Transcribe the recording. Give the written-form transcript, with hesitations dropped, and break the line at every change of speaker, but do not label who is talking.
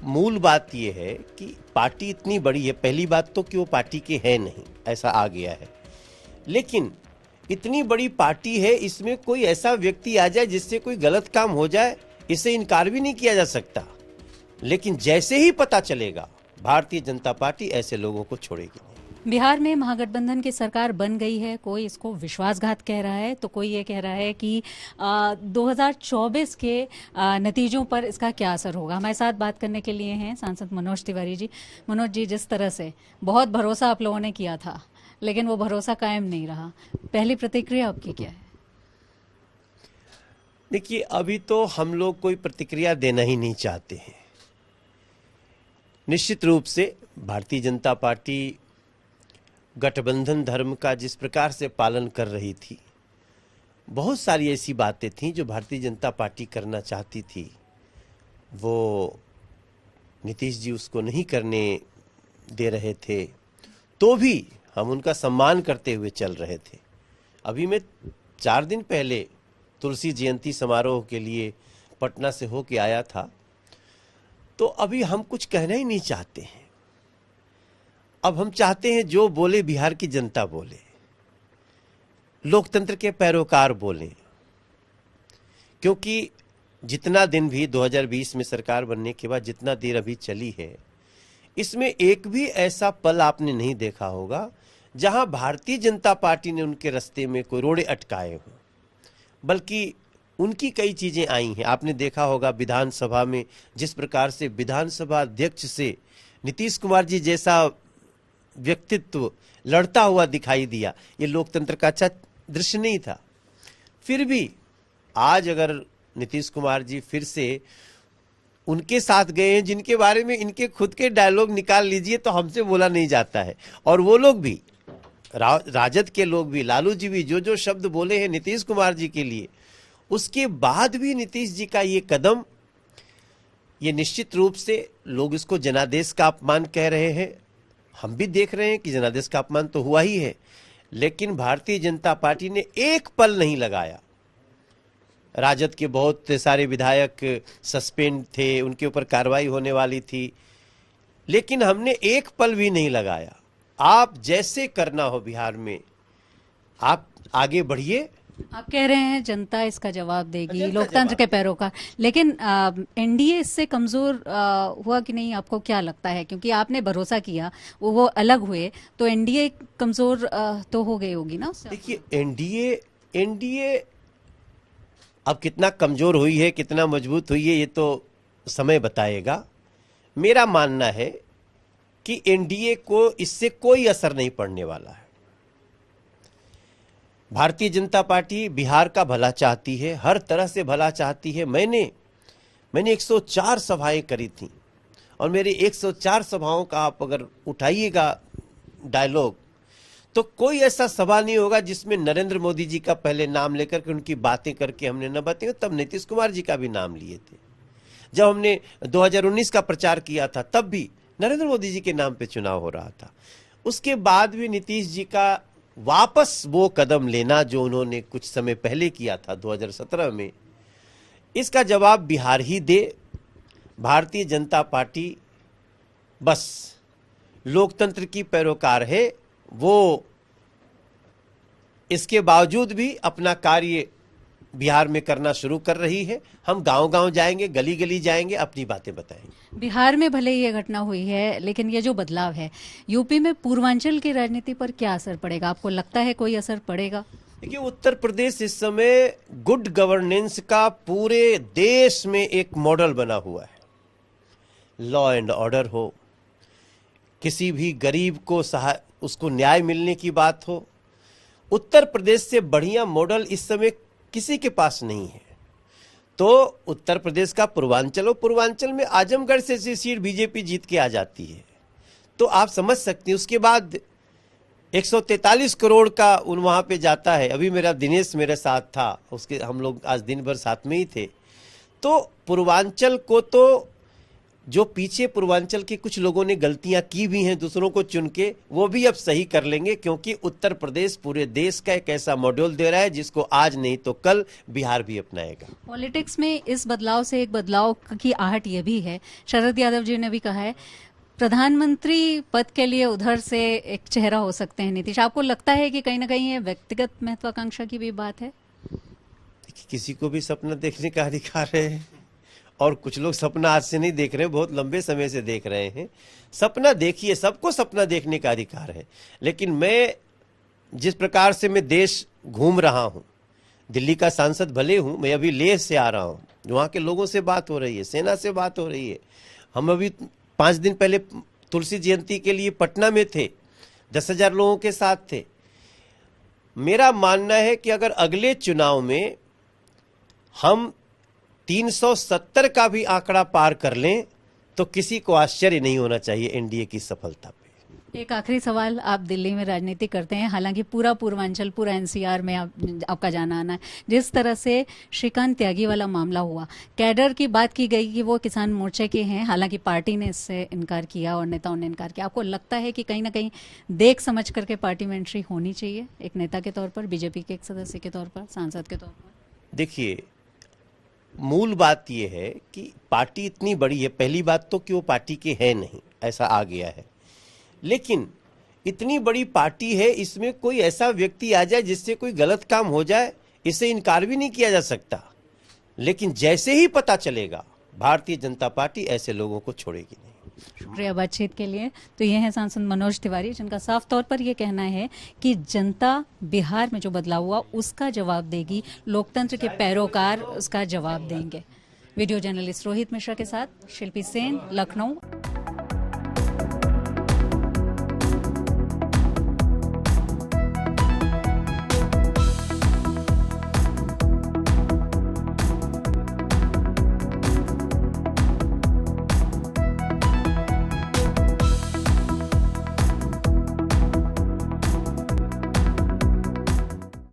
मूल बात यह है कि पार्टी इतनी बड़ी है। पहली बात तो कि वो पार्टी के है नहीं, ऐसा आ गया है। लेकिन इतनी बड़ी पार्टी है, इसमें कोई ऐसा व्यक्ति आ जाए जिससे कोई गलत काम हो जाए, इसे इनकार भी नहीं किया जा सकता। लेकिन जैसे ही पता चलेगा, भारतीय जनता पार्टी ऐसे लोगों को छोड़ेगी नहीं।
बिहार में महागठबंधन की सरकार बन गई है, कोई इसको विश्वासघात कह रहा है तो कोई ये कह रहा है कि 2024 के नतीजों पर इसका क्या असर होगा। हमारे साथ बात करने के लिए हैं सांसद मनोज तिवारी जी। मनोज जी, जिस तरह से बहुत भरोसा आप लोगों ने किया था, लेकिन वो भरोसा कायम नहीं रहा, पहली प्रतिक्रिया आपकी क्या है?
देखिए, अभी तो हम लोग कोई प्रतिक्रिया देना ही नहीं चाहते हैं। निश्चित रूप से भारतीय जनता पार्टी गठबंधन धर्म का जिस प्रकार से पालन कर रही थी, बहुत सारी ऐसी बातें थीं जो भारतीय जनता पार्टी करना चाहती थी, वो नीतीश जी उसको नहीं करने दे रहे थे, तो भी हम उनका सम्मान करते हुए चल रहे थे। अभी मैं 4 दिन पहले तुलसी जयंती समारोह के लिए पटना से होके आया था, तो अभी हम कुछ कहना ही नहीं चाहते हैं। अब हम चाहते हैं जो बोले बिहार की जनता बोले, लोकतंत्र के पैरोकार बोलें। क्योंकि जितना दिन भी 2020 में सरकार बनने के बाद जितना देर अभी चली है, इसमें एक भी ऐसा पल आपने नहीं देखा होगा जहां भारतीय जनता पार्टी ने उनके रास्ते में कोई रोड़े अटकाए हों, बल्कि उनकी कई चीजें आई हैं। आपने देखा होगा विधानसभा में जिस प्रकार से विधानसभा अध्यक्ष से नीतीश कुमार जी जैसा व्यक्तित्व लड़ता हुआ दिखाई दिया, ये लोकतंत्र का अच्छा दृश्य नहीं था। फिर भी आज अगर नीतीश कुमार जी फिर से उनके साथ गए हैं जिनके बारे में इनके खुद के डायलॉग निकाल लीजिए तो हमसे बोला नहीं जाता है, और वो लोग भी राजद के लोग भी, लालू जी भी जो जो शब्द बोले हैं नीतीश कुमार जी के लिए, उसके बाद भी नीतीश जी का ये कदम, ये निश्चित रूप से लोग इसको जनादेश का अपमान कह रहे हैं। हम भी देख रहे हैं कि जनादेश का अपमान तो हुआ ही है, लेकिन भारतीय जनता पार्टी ने एक पल नहीं लगाया। राजद के बहुत सारे विधायक सस्पेंड थे, उनके ऊपर कार्रवाई होने वाली थी, लेकिन हमने एक पल भी नहीं लगाया। आप जैसे करना हो बिहार में, आप आगे बढ़िए।
आप कह रहे हैं जनता इसका जवाब देगी, लोकतंत्र के पैरोकार, लेकिन एनडीए इससे कमजोर हुआ कि नहीं, आपको क्या लगता है? क्योंकि आपने भरोसा किया, वो अलग हुए, तो एनडीए कमजोर तो हो गई होगी ना?
देखिए, एनडीए अब कितना कमजोर हुई है, कितना मजबूत हुई है, ये तो समय बताएगा। मेरा मानना है कि एनडीए को इससे कोई असर नहीं पड़ने वाला है। भारतीय जनता पार्टी बिहार का भला चाहती है, हर तरह से भला चाहती है। मैंने 104 सभाएं करी थी, और मेरी 104 सभाओं का आप अगर उठाइएगा डायलॉग, तो कोई ऐसा सभा नहीं होगा जिसमें नरेंद्र मोदी जी का पहले नाम लेकर के उनकी बातें करके हमने न बताई। तब नीतीश कुमार जी का भी नाम लिए थे। जब हमने 2019 का प्रचार किया था, तब भी नरेंद्र मोदी जी के नाम पे चुनाव हो रहा था। उसके बाद भी नीतीश जी का वापस वो कदम लेना जो उन्होंने कुछ समय पहले किया था 2017 में, इसका जवाब बिहार ही दे। भारतीय जनता पार्टी बस लोकतंत्र की पैरोकार है, वो इसके बावजूद भी अपना कार्य बिहार में करना शुरू कर रही है। हम गांव-गांव जाएंगे, गली गली जाएंगे, अपनी बातें बताएंगे।
बिहार में भले ये घटना हुई है, लेकिन ये जो बदलाव है यूपी में पूर्वांचल की राजनीति पर क्या असर पड़ेगा? आपको लगता है कोई असर पड़ेगा?
देखिए, उत्तर प्रदेश इस समय गुड गवर्नेंस का पूरे देश में एक मॉडल बना हुआ है। लॉ एंड ऑर्डर हो, किसी भी गरीब को उसको न्याय मिलने की बात हो, उत्तर प्रदेश से बढ़िया मॉडल इस समय किसी के पास नहीं है। तो उत्तर प्रदेश का पूर्वांचल हो, पूर्वांचल में आजमगढ़ से सीट बीजेपी जीत के आ जाती है, तो आप समझ सकते हैं। उसके बाद 143 करोड़ का वहां पे जाता है। अभी मेरा दिनेश मेरे साथ था, उसके हम लोग आज दिन भर साथ में ही थे। तो पूर्वांचल को तो जो पीछे पूर्वांचल के कुछ लोगों ने गलतियां की भी हैं दूसरों को चुन के, वो भी अब सही कर लेंगे, क्योंकि उत्तर प्रदेश पूरे देश का एक ऐसा मॉड्यूल दे रहा है जिसको आज नहीं तो कल बिहार भी अपनाएगा।
पॉलिटिक्स में इस बदलाव से एक बदलाव की आहट ये भी है, शरद यादव जी ने भी कहा है प्रधानमंत्री पद के लिए उधर से एक चेहरा हो सकते हैं नीतीश। आपको लगता है कि कहीं ना कहीं ये व्यक्तिगत महत्वाकांक्षा की भी बात है?
किसी को भी सपना देखने का अधिकार है, और कुछ लोग सपना आज से नहीं देख रहे हैं, बहुत लंबे समय से देख रहे हैं। सपना देखिए, सबको सपना देखने का अधिकार है, लेकिन मैं जिस प्रकार से मैं देश घूम रहा हूं, दिल्ली का सांसद भले हूं, मैं अभी लेह से आ रहा हूं, वहां के लोगों से बात हो रही है, सेना से बात हो रही है। हम अभी 5 दिन पहले तुलसी जयंती के लिए पटना में थे, 10,000 लोगों के साथ थे। मेरा मानना है कि अगर अगले चुनाव में हम 370 का भी आंकड़ा पार कर लें तो किसी को आश्चर्य नहीं होना चाहिए एनडीए की सफलता पे।
एक आखिरी सवाल, आप दिल्ली में राजनीति करते हैं, हालांकि पूरा पूर्वांचल, पूरा एनसीआर में आपका जाना आना है। जिस तरह से श्रीकांत त्यागी वाला मामला हुआ, कैडर की बात की गई कि वो किसान मोर्चे के हैं, हालांकि पार्टी ने इससे इनकार किया और नेताओं ने इनकार किया। आपको लगता है कि कहीं ना कहीं देख समझ करके पार्टी में एंट्री होनी चाहिए एक नेता के तौर पर, बीजेपी के एक सदस्य के तौर पर, सांसद के तौर पर?
देखिए, मूल बात यह है कि पार्टी इतनी बड़ी है, पहली बात तो कि वो पार्टी के है नहीं, ऐसा आ गया है, लेकिन इतनी बड़ी पार्टी है, इसमें कोई ऐसा व्यक्ति आ जाए जिससे कोई गलत काम हो जाए, इसे इनकार भी नहीं किया जा सकता। लेकिन जैसे ही पता चलेगा, भारतीय जनता पार्टी ऐसे लोगों को छोड़ेगी नहीं।
शुक्रिया बातचीत के लिए। तो ये हैं सांसद मनोज तिवारी, जिनका साफ तौर पर यह कहना है कि जनता बिहार में जो बदलाव हुआ उसका जवाब देगी, लोकतंत्र के पैरोकार उसका जवाब देंगे। वीडियो जर्नलिस्ट रोहित मिश्रा के साथ शिल्पी सेन, लखनऊ।